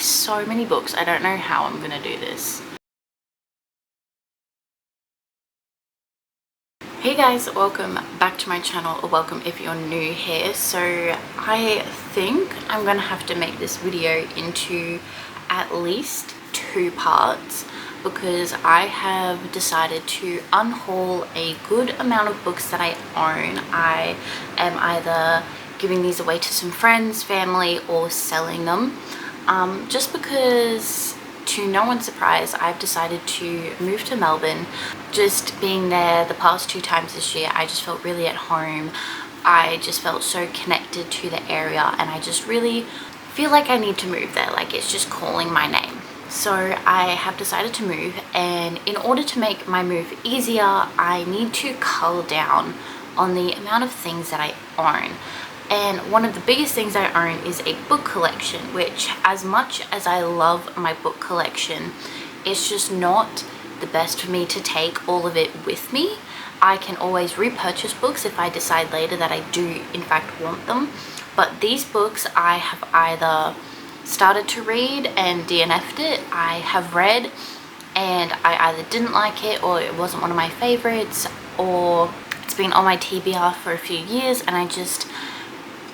There's so many books. I don't know how I'm gonna do this. Hey guys, welcome back to my channel, or welcome if you're new here. So I think I'm gonna have to make this video into at least 2 parts because I have decided to unhaul a good amount of books that I own. I am either giving these away to some friends, family, or selling them. Just because, to no one's surprise, I've decided to move to Melbourne. Just being there the past 2 times this year, I just felt really at home. I just felt so connected to the area, and I just really feel like I need to move there, like it's just calling my name. So I have decided to move, and in order to make my move easier, I need to cull down on the amount of things that I own. And one of the biggest things I own is a book collection, which, as much as I love my book collection, it's just not the best for me to take all of it with me. I can always repurchase books if I decide later that I do in fact want them. But these books I have either started to read and DNF'd it, I have read and I either didn't like it, or it wasn't one of my favorites, or it's been on my TBR for a few years and I just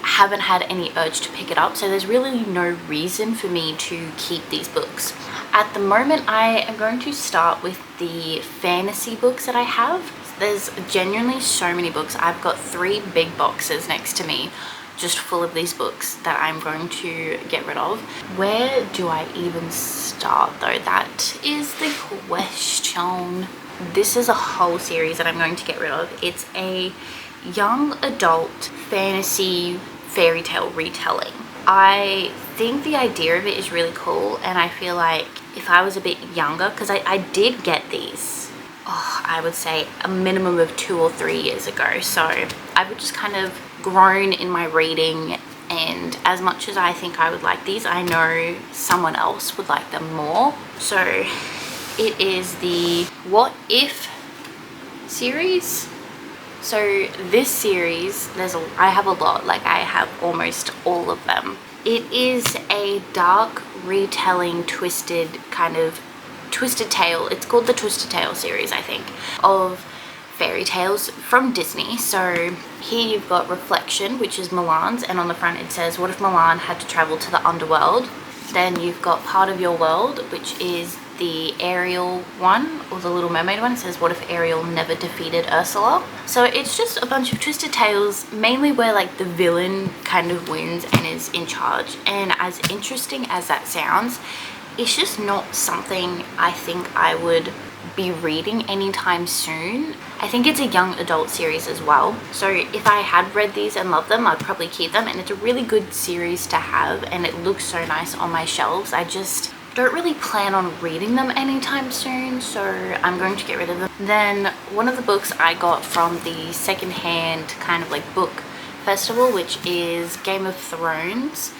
haven't had any urge to pick it up. So there's really no reason for me to keep these books. At the moment, I am going to start with the fantasy books that I have. There's genuinely so many books. I've got 3 big boxes next to me just full of these books that I'm going to get rid of. Where do I even start though? That is the question. This is a whole series that I'm going to get rid of. It's a young adult fantasy fairy tale retelling. I think the idea of it is really cool, and I feel like if I was a bit younger, because I did get these, I would say a minimum of 2 or 3 years ago, so I've just kind of grown in my reading, and as much as I think I would like these, I know someone else would like them more. So it is the What If series. So this series, I have a lot, like I have almost all of them. It is a dark retelling, twisted tale. It's called the Twisted Tale series, I think, of fairy tales from Disney. So here you've got Reflection, which is Milan's, and on the front it says, what if Milan had to travel to the underworld? Then you've got Part of Your World, which is the Ariel one, or the Little Mermaid one. It says, what if Ariel never defeated Ursula? So it's just a bunch of twisted tales, mainly where like the villain kind of wins and is in charge. And as interesting as that sounds, it's just not something I think I would be reading anytime soon. I think it's a young adult series as well, so if I had read these and loved them, I'd probably keep them, and it's a really good series to have, and it looks so nice on my shelves. I just don't really plan on reading them anytime soon, so I'm going to get rid of them. Then one of the books I got from the secondhand kind of like book festival, which is Game of Thrones.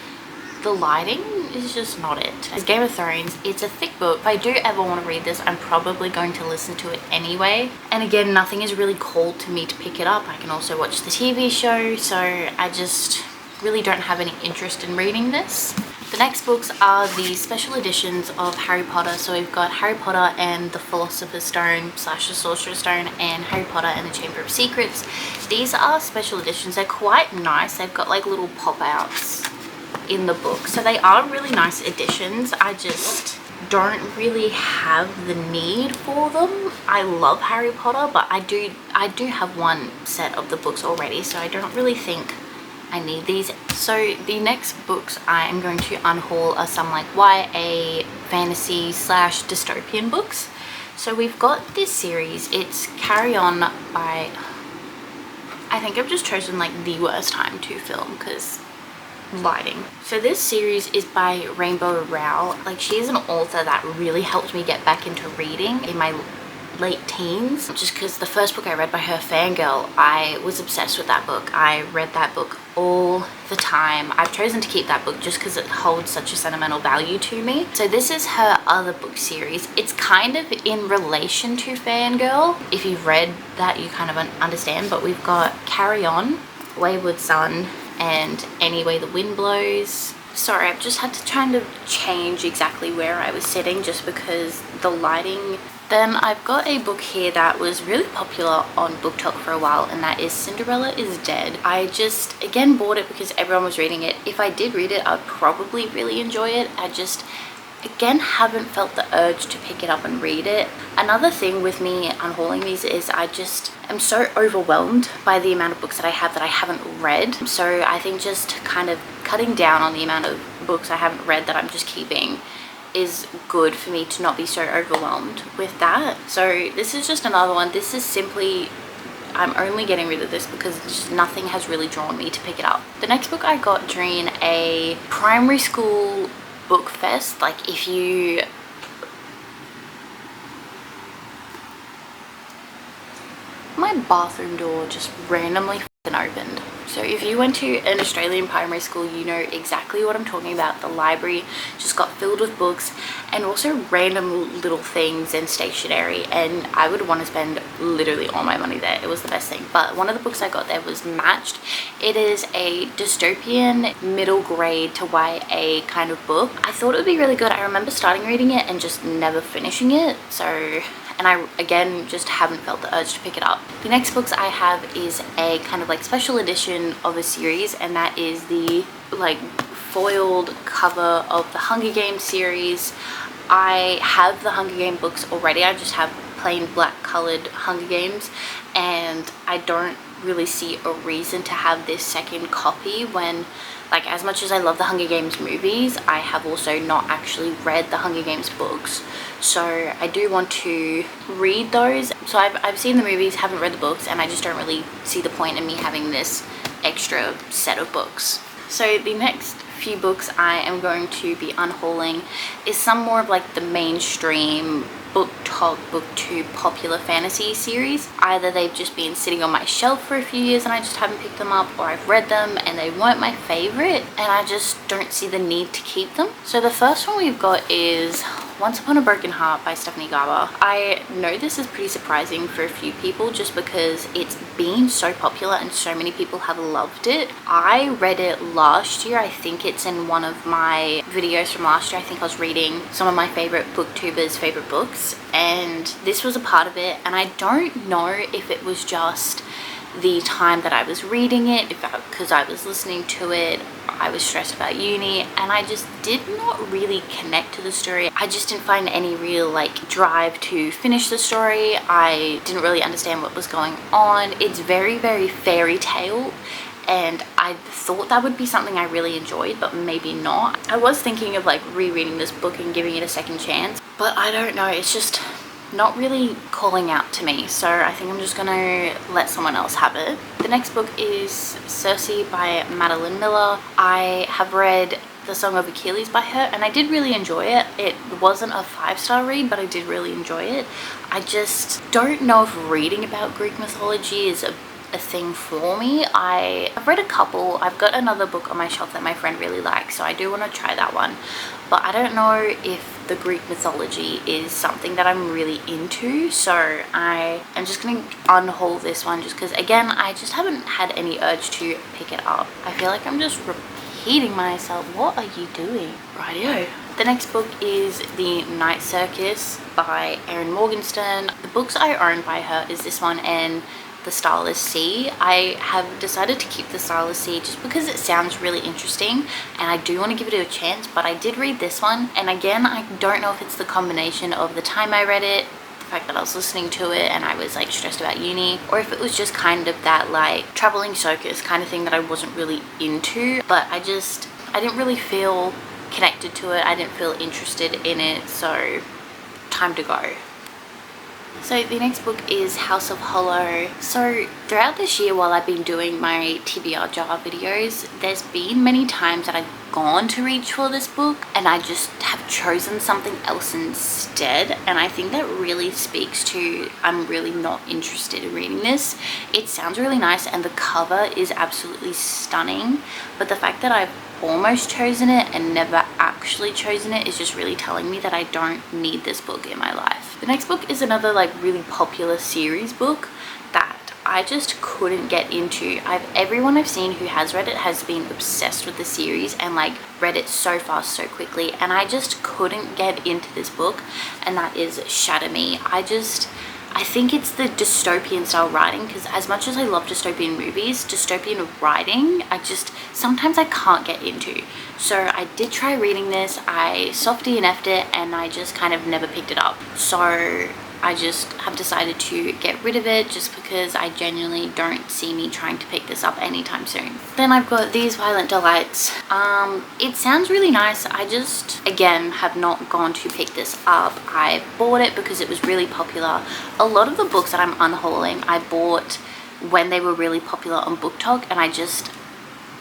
The lighting is just not it. It's Game of Thrones. It's a thick book. If I do ever want to read this, I'm probably going to listen to it anyway. And again, nothing is really called to me to pick it up. I can also watch the TV show, so I just really don't have any interest in reading this. The next books are the special editions of Harry Potter. So we've got Harry Potter and the Philosopher's Stone / the Sorcerer's Stone, and Harry Potter and the Chamber of Secrets. These are special editions. They're quite nice. They've got like little pop-outs in the book, so they are really nice editions. I just don't really have the need for them. I love Harry Potter, but I do have one set of the books already, so I don't really think I need these. So the next books I am going to unhaul are some like YA fantasy / dystopian books. So we've got this series. It's Carry On by, I think I've just chosen like the worst time to film because lighting. So this series is by Rainbow Rowell. Like, she's an author that really helped me get back into reading in my late teens, just because the first book I read by her, Fangirl, I was obsessed with that book. I read that book all the time. I've chosen to keep that book just because it holds such a sentimental value to me. So this is her other book series. It's kind of in relation to Fangirl. If you've read that, you kind of understand, but we've got Carry On, Wayward Son, and Any Way the Wind Blows. Sorry, I've just had to try to change exactly where I was sitting just because the lighting. Then I've got a book here that was really popular on BookTok for a while, and that is Cinderella is Dead. I just, again, bought it because everyone was reading it. If I did read it, I'd probably really enjoy it. I just, again, haven't felt the urge to pick it up and read it. Another thing with me unhauling these is I just am so overwhelmed by the amount of books that I have that I haven't read. So I think just kind of cutting down on the amount of books I haven't read that I'm just keeping is good for me to not be so overwhelmed with that. So this is just another one. This is simply, I'm only getting rid of this because just nothing has really drawn me to pick it up. The next book I got during a primary school book fest, like if you, my bathroom door just randomly opened. So if you went to an Australian primary school, you know exactly what I'm talking about. The library just got filled with books and also random little things and stationery, and I would want to spend literally all my money there. It was the best thing. But one of the books I got there was Matched. It is a dystopian middle grade to YA kind of book. I thought it would be really good. I remember starting reading it and just never finishing it. And I, again, just haven't felt the urge to pick it up. The next books I have is a kind of like special edition of a series, and that is the like foiled cover of the Hunger Games series. I have the Hunger Game books already. I just have plain black colored Hunger Games, and I don't really see a reason to have this second copy when, like, as much as I love the Hunger Games movies, I have also not actually read the Hunger Games books. So I do want to read those. So I've seen the movies, haven't read the books, and I just don't really see the point in me having this extra set of books. So the next few books I am going to be unhauling is some more of like the mainstream BookTok, BookTube popular fantasy series. Either they've just been sitting on my shelf for a few years and I just haven't picked them up, or I've read them and they weren't my favorite and I just don't see the need to keep them. So the first one we've got is Once Upon a Broken Heart by Stephanie Garber. I know this is pretty surprising for a few people just because it's been so popular and so many people have loved it. I read it last year. I think it's in one of my videos from last year. I think I was reading some of my favorite booktubers' favorite books, and this was a part of it. And I don't know if it was just the time that I was reading it, because I was listening to it, I was stressed about uni, and I just did not really connect to the story. I just didn't find any real like drive to finish the story. I didn't really understand what was going on. It's very, very fairy tale, and I thought that would be something I really enjoyed, but maybe not. I was thinking of like rereading this book and giving it a second chance, but I don't know, it's just not really calling out to me, so I think I'm just gonna let someone else have it. The next book is Circe by Madeline Miller. I have read The Song of Achilles by her and I did really enjoy it. It wasn't a 5-star read, but I did really enjoy it. I just don't know if reading about Greek mythology is a thing for me. I've read a couple. I've got another book on my shelf that my friend really likes, so I do want to try that one, but I don't know if the Greek mythology is something that I'm really into, so I am just going to unhaul this one just because, again, I just haven't had any urge to pick it up. I feel like I'm just repeating myself. What are you doing? Rightio. The next book is The Night Circus by Erin Morgenstern. The books I own by her is this one and The Starless Sea. I have decided to keep The Starless Sea just because it sounds really interesting and I do want to give it a chance, but I did read this one, and again, I don't know if it's the combination of the time I read it, the fact that I was listening to it and I was like stressed about uni, or if it was just kind of that like traveling circus kind of thing that I wasn't really into, but I didn't really feel connected to it. I didn't feel interested in it, so time to go. So the next book is House of Hollow. So throughout this year, while I've been doing my TBR jar videos, there's been many times that I've gone to reach for this book and I just have chosen something else instead, and I think that really speaks to I'm really not interested in reading this. It sounds really nice and the cover is absolutely stunning, but the fact that I've almost chosen it and never actually chosen it is just really telling me that I don't need this book in my life. The next book is another like really popular series book that I just couldn't get into. Everyone I've seen who has read it has been obsessed with the series and like read it so fast, so quickly, and I just couldn't get into this book, and that is Shatter Me. I think it's the dystopian style writing, because as much as I love dystopian movies, dystopian writing, sometimes I can't get into. So I did try reading this, I soft DNF'd it, and I just kind of never picked it up. So I just have decided to get rid of it, just because I genuinely don't see me trying to pick this up anytime soon. Then I've got these Violent Delights. It sounds really nice. I just, again, have not gone to pick this up. I bought it because it was really popular. A lot of the books that I'm unhauling, I bought when they were really popular on BookTok, and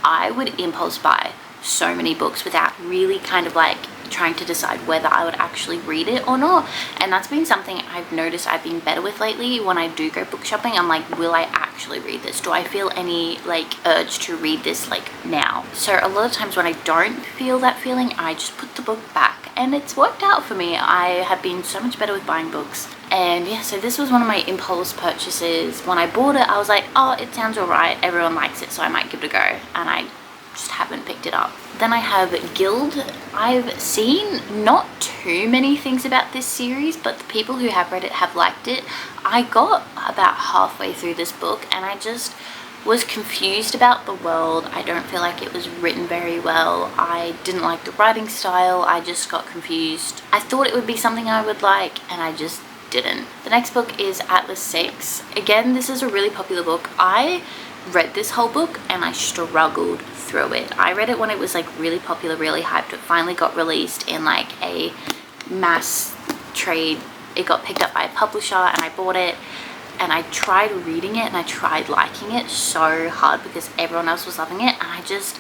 I would impulse buy so many books without really kind of like trying to decide whether I would actually read it or not. And that's been something I've noticed I've been better with lately. When I do go book shopping, I'm like, will I actually read this? Do I feel any like urge to read this like now? So a lot of times when I don't feel that feeling, I just put the book back, and it's worked out for me. I have been so much better with buying books. And yeah, so this was one of my impulse purchases. When I bought it, I was like, oh, it sounds alright, everyone likes it, so I might give it a go, and I just haven't picked it up. Then I have Guild. I've seen not too many things about this series, but the people who have read it have liked it. I got about halfway through this book and I just was confused about the world. I don't feel like it was written very well. I didn't like the writing style. I just got confused. I thought it would be something I would like, and I just didn't. The next book is Atlas 6. Again, this is a really popular book. I read this whole book and I struggled through it. I read it when it was like really popular, really hyped. It finally got released in like a mass trade. It got picked up by a publisher and I bought it, and I tried reading it and I tried liking it so hard because everyone else was loving it, and I just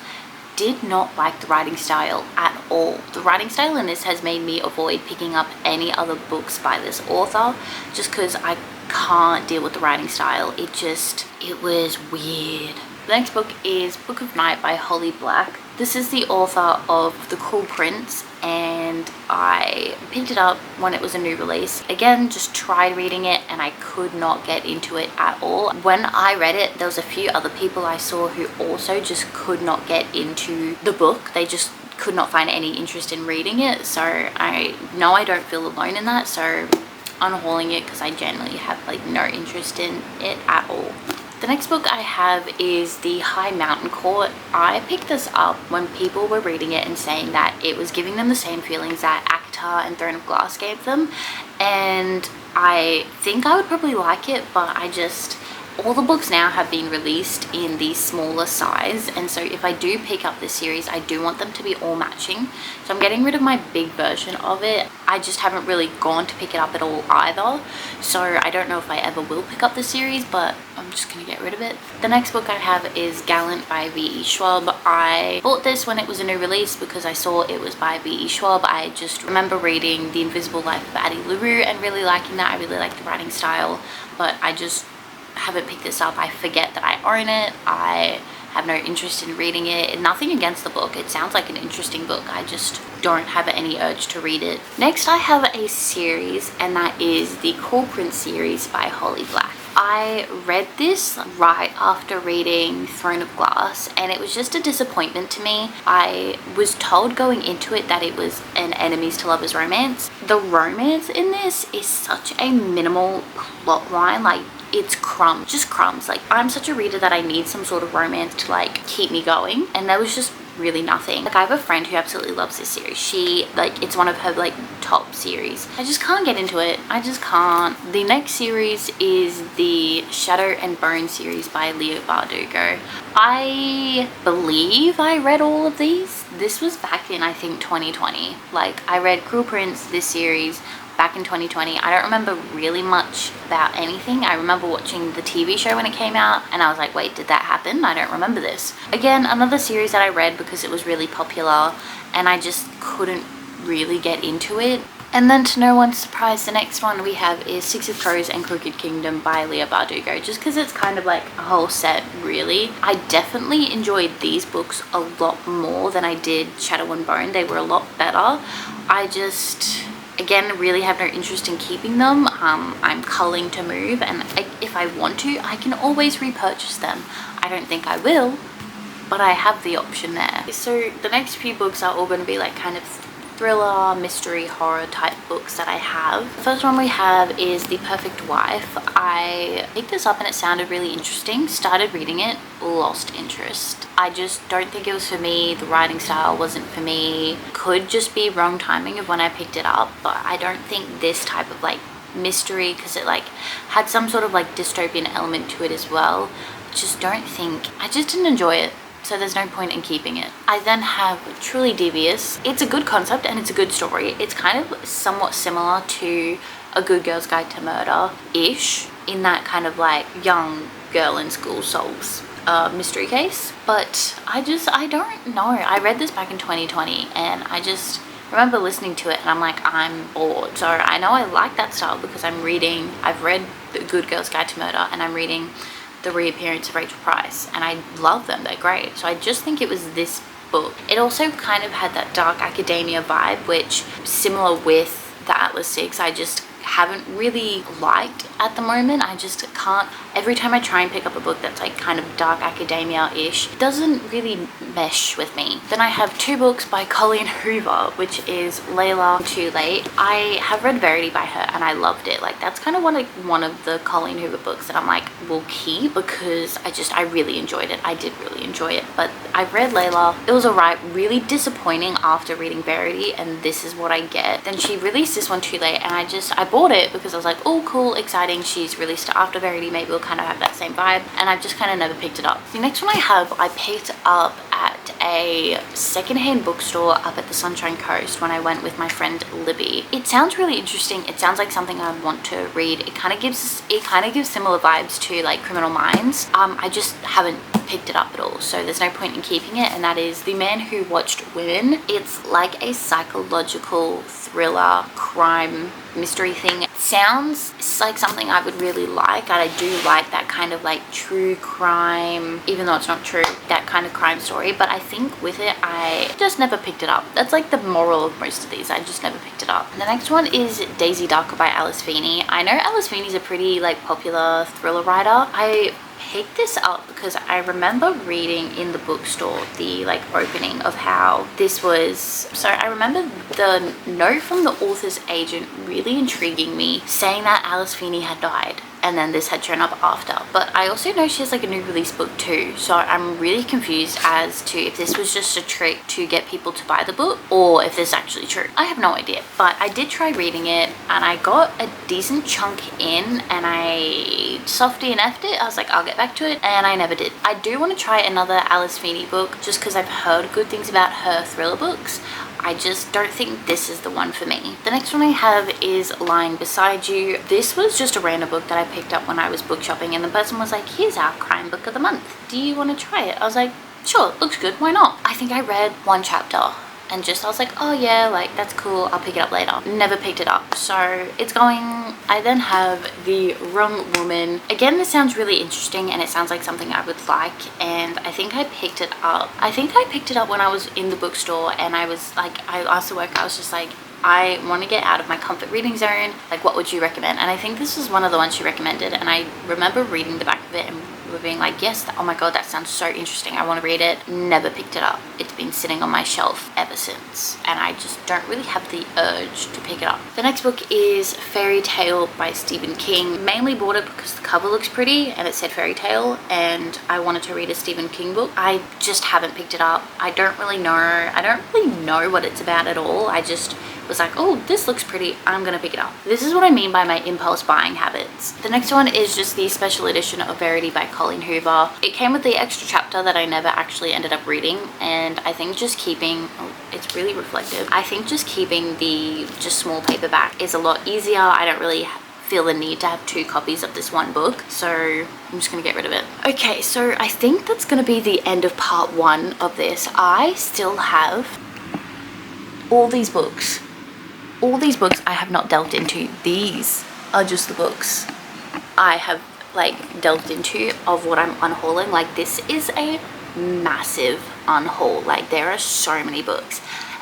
did not like the writing style at all. The writing style in this has made me avoid picking up any other books by this author, just because I can't deal with the writing style. It was weird. The next book is Book of Night by Holly Black. This is the author of The Cruel Prince, and I picked it up when it was a new release. Again, just tried reading it and I could not get into it at all. When I read it, there was a few other people I saw who also just could not get into the book. They just could not find any interest in reading it. So I know I don't feel alone in that, so unhauling it because I generally have like no interest in it at all. The next book I have is The High Mountain Court. I picked this up when people were reading it and saying that it was giving them the same feelings that ACOTAR and Throne of Glass gave them, and I think I would probably like it, but all the books now have been released in the smaller size, and so if I do pick up this series, I do want them to be all matching. So I'm getting rid of my big version of it. I just haven't really gone to pick it up at all either, so I don't know if I ever will pick up the series, but I'm just gonna get rid of it. The next book I have is Gallant by V.E. Schwab. I bought this when it was a new release because I saw it was by V.E. Schwab. I just remember reading The Invisible Life of Addie LaRue and really liking that. I really like the writing style, but I just haven't picked this up. I forget that I own it. I have no interest in reading it. Nothing against the book. It sounds like an interesting book. I just don't have any urge to read it. Next I have a series, and that is the Cruel Prince series by Holly Black. I read this right after reading Throne of Glass, and it was just a disappointment to me. I was told going into it that it was an enemies to lovers romance. The romance in this is such a minimal plot line. Like, it's crumbs, just crumbs. Like, I'm such a reader that I need some sort of romance to like keep me going, and there was just really nothing. Like, I have a friend who absolutely loves this series. She, like, it's one of her like top series. I just can't get into it. I just can't. The next series is the Shadow and Bone series by Leigh Bardugo. I believe I read all of these. This was back in, I think, 2020. Like, I read Cruel Prince, this series, back in 2020. I don't remember really much about anything. I remember watching the TV show when it came out, and I was like, wait, did that happen? I don't remember this. Again, another series that I read because it was really popular, and I just couldn't really get into it. And then, to no one's surprise, the next one we have is Six of Crows and Crooked Kingdom by Leigh Bardugo, just because it's kind of like a whole set, really. I definitely enjoyed these books a lot more than I did Shadow and Bone. They were a lot better. Again, really have no interest in keeping them. I'm culling to move, and if I want to, I can always repurchase them. I don't think I will, but I have the option there. So the next few books are all going to be like kind of thriller, mystery, horror type books that I have. The first one we have is The Perfect Wife. I picked this up and it sounded really interesting. Started reading it, lost interest. I just don't think it was for me. The writing style wasn't for me. Could just be wrong timing of when I picked it up, but I don't think this type of like mystery, because it like had some sort of like dystopian element to it as well. I just didn't enjoy it. So there's no point in keeping it. I then have Truly Devious. It's a good concept and it's a good story. It's kind of somewhat similar to A Good Girl's Guide to Murder-ish, in that kind of like young girl in school solves a mystery case. But I don't know. I read this back in 2020 and I just remember listening to it and I'm like, I'm bored. So I know I like that style because I've read The Good Girl's Guide to Murder and I'm reading The Reappearance of Rachel Price, and I love them, they're great. So I just think it was this book. It also kind of had that dark academia vibe, which similar with the Atlas 6, I just haven't really liked at the moment. I just can't, every time I try and pick up a book that's like kind of dark academia-ish, it doesn't really mesh with me. Then I have two books by Colleen Hoover, which is Layla Too Late. I have read Verity by her and I loved it. Like that's kind of one of the Colleen Hoover books that I'm like, will keep, because I really enjoyed it. I did really enjoy it, but I read Layla. It was alright, really disappointing after reading Verity, and this is what I get. Then she released this one too late and I bought it because I was like, oh cool, exciting, she's released it after Verity, maybe we'll kind of have that same vibe, and I've just kind of never picked it up. The next one I picked up at a secondhand bookstore up at the Sunshine Coast when I went with my friend Libby. It sounds really interesting. It sounds like something I want to read. It kind of gives similar vibes to like Criminal Minds. I just haven't picked it up at all, so there's no point in keeping it, and that is The Man Who Watched Women. It's like a psychological thriller crime mystery thing. It sounds like something I would really like, and I do like that kind of like true crime, even though it's not true, that kind of crime story. But I think with it, I just never picked it up. That's like the moral of most of these. I just never picked it up. The next one is Daisy Duck by Alice Feeney. I know Alice Feeney's a pretty like popular thriller writer. I picked this up because I remember reading in the bookstore the like opening of how this was. So I remember the note from the author's agent really intriguing me, saying that Alice Feeney had died and then this had shown up after. But I also know she has like a new release book too, so I'm really confused as to if this was just a trick to get people to buy the book or if this is actually true. I have no idea, but I did try reading it and I got a decent chunk in and I softy and effed it. I was like, I'll get back to it, and I never did. I do want to try another Alice Feeney book just because I've heard good things about her thriller books. I just don't think this is the one for me. The next one I have is Lying Beside You. This was just a random book that I picked up when I was book shopping, and the person was like, here's our crime book of the month. Do you want to try it? I was like, sure, looks good, why not? I think I read one chapter and I was like, oh yeah, like that's cool, I'll pick it up later. Never picked it up, so it's going. I then have The Wrong Woman. Again, this sounds really interesting and it sounds like something I would like, and I think I picked it up. I think I picked it up when I was in the bookstore and I was like, I asked the worker, I was just like, I want to get out of my comfort reading zone, like what would you recommend? And I think this was one of the ones she recommended, and I remember reading the back of it and being like, yes, oh my god, that sounds so interesting, I want to read it. Never picked it up. It's been sitting on my shelf ever since, and I just don't really have the urge to pick it up. The next book is Fairy Tale by Stephen King. Mainly bought it because the cover looks pretty and it said fairy tale, and I wanted to read a Stephen King book. I just haven't picked it up. I don't really know what it's about at all. I just was like, oh, this looks pretty, I'm gonna pick it up. This is what I mean by my impulse buying habits. The next one is just the special edition of Verity by Colleen Hoover. It came with the extra chapter that I never actually ended up reading, and I think just keeping, oh, it's really reflective. I think just keeping the just small paperback is a lot easier. I don't really feel the need to have two copies of this one book, so I'm just gonna get rid of it. Okay, so I think that's gonna be the end of part one of this. I still have all these books. All these books I have not delved into. These are just the books I have like delved into of what I'm unhauling. Like this is a massive unhaul. Like there are so many books,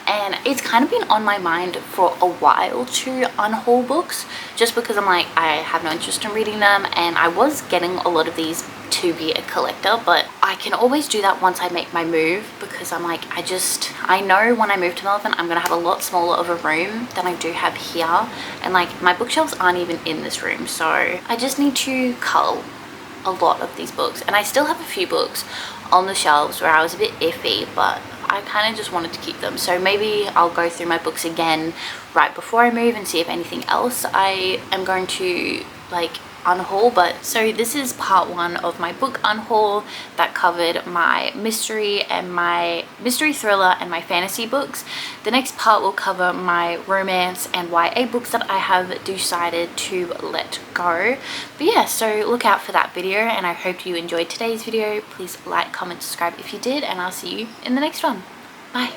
and it's kind of been on my mind for a while to unhaul books, just because I'm like, I have no interest in reading them, and I was getting a lot of these to be a collector, but I can always do that once I make my move, because I'm like, I know when I move to Melbourne I'm gonna have a lot smaller of a room than I do have here, and like my bookshelves aren't even in this room, so I just need to cull a lot of these books. And I still have a few books on the shelves where I was a bit iffy, but I kind of just wanted to keep them, so maybe I'll go through my books again right before I move and see if anything else I am going to like unhaul. But so this is part one of my book unhaul that covered my mystery thriller and my fantasy books. The next part will cover my romance and YA books that I have decided to let go. But yeah, so look out for that video, and I hope you enjoyed today's video. Please like, comment, subscribe if you did, and I'll see you in the next one. Bye.